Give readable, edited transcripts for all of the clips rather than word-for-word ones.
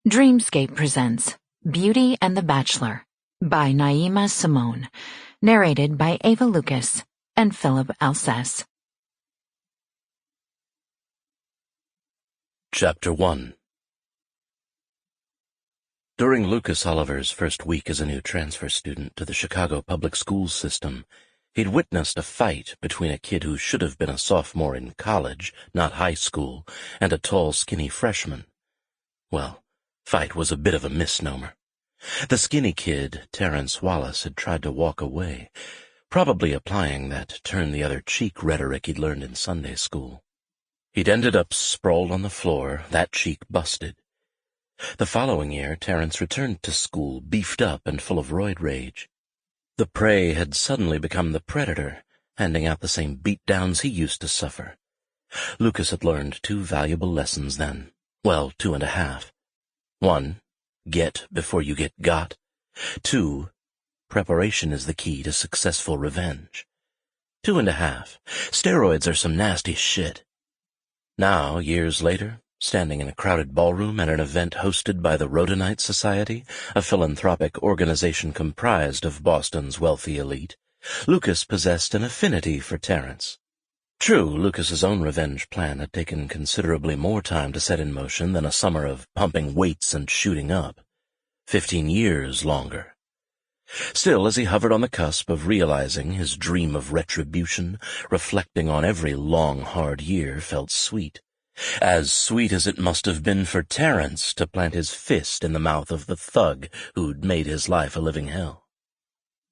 Dreamscape presents Beauty and the Bachelor by Naima Simone, narrated by Ava Lucas and Philip Alces. Chapter 1. During Lucas Oliver's first week as a new transfer student to the Chicago public school system, he'd witnessed a fight between a kid who should have been a sophomore in college, not high school, and a tall, skinny freshman. Well, fight was a bit of a misnomer. The skinny kid, Terrence Wallace, had tried to walk away, probably applying that turn-the-other-cheek rhetoric he'd learned in Sunday school. He'd ended up sprawled on the floor, that cheek busted. The following year, Terrence returned to school, beefed up and full of roid rage. The prey had suddenly become the predator, handing out the same beatdowns he used to suffer. Lucas had learned 2 valuable lessons then. Well, 2.5. 1, get before you get got. 2, preparation is the key to successful revenge. 2.5, steroids are some nasty shit. Now, years later, standing in a crowded ballroom at an event hosted by the Rhodonite Society, a philanthropic organization comprised of Boston's wealthy elite, Lucas possessed an affinity for Terrence. True, Lucas's own revenge plan had taken considerably more time to set in motion than a summer of pumping weights and shooting up. 15 years longer. Still, as he hovered on the cusp of realizing his dream of retribution, reflecting on every long, hard year felt sweet. As sweet as it must have been for Terrence to plant his fist in the mouth of the thug who'd made his life a living hell.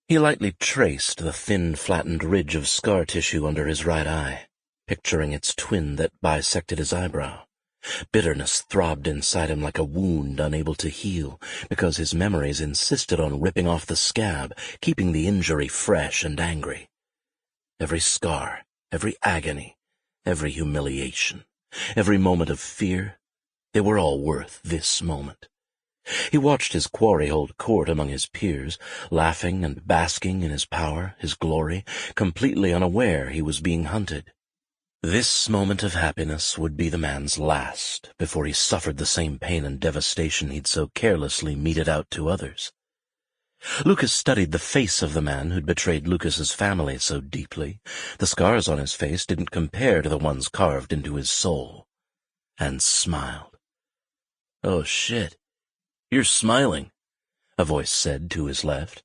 He lightly traced the thin, flattened ridge of scar tissue under his right eye, picturing its twin that bisected his eyebrow. Bitterness throbbed inside him like a wound unable to heal, because his memories insisted on ripping off the scab, keeping the injury fresh and angry. Every scar, every agony, every humiliation, every moment of fear, they were all worth this moment. He watched his quarry hold court among his peers, laughing and basking in his power, his glory, completely unaware he was being hunted. This moment of happiness would be the man's last, before he suffered the same pain and devastation he'd so carelessly meted out to others. Lucas studied the face of the man who'd betrayed Lucas's family so deeply. The scars on his face didn't compare to the ones carved into his soul. And smiled. "Oh, shit. You're smiling," a voice said to his left.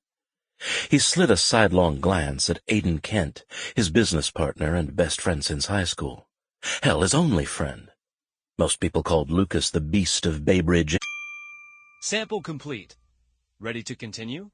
He slid a sidelong glance at Aiden Kent, his business partner and best friend since high school. Hell, his only friend. Most people called Lucas the Beast of Bay Bridge. Sample complete. Ready to continue?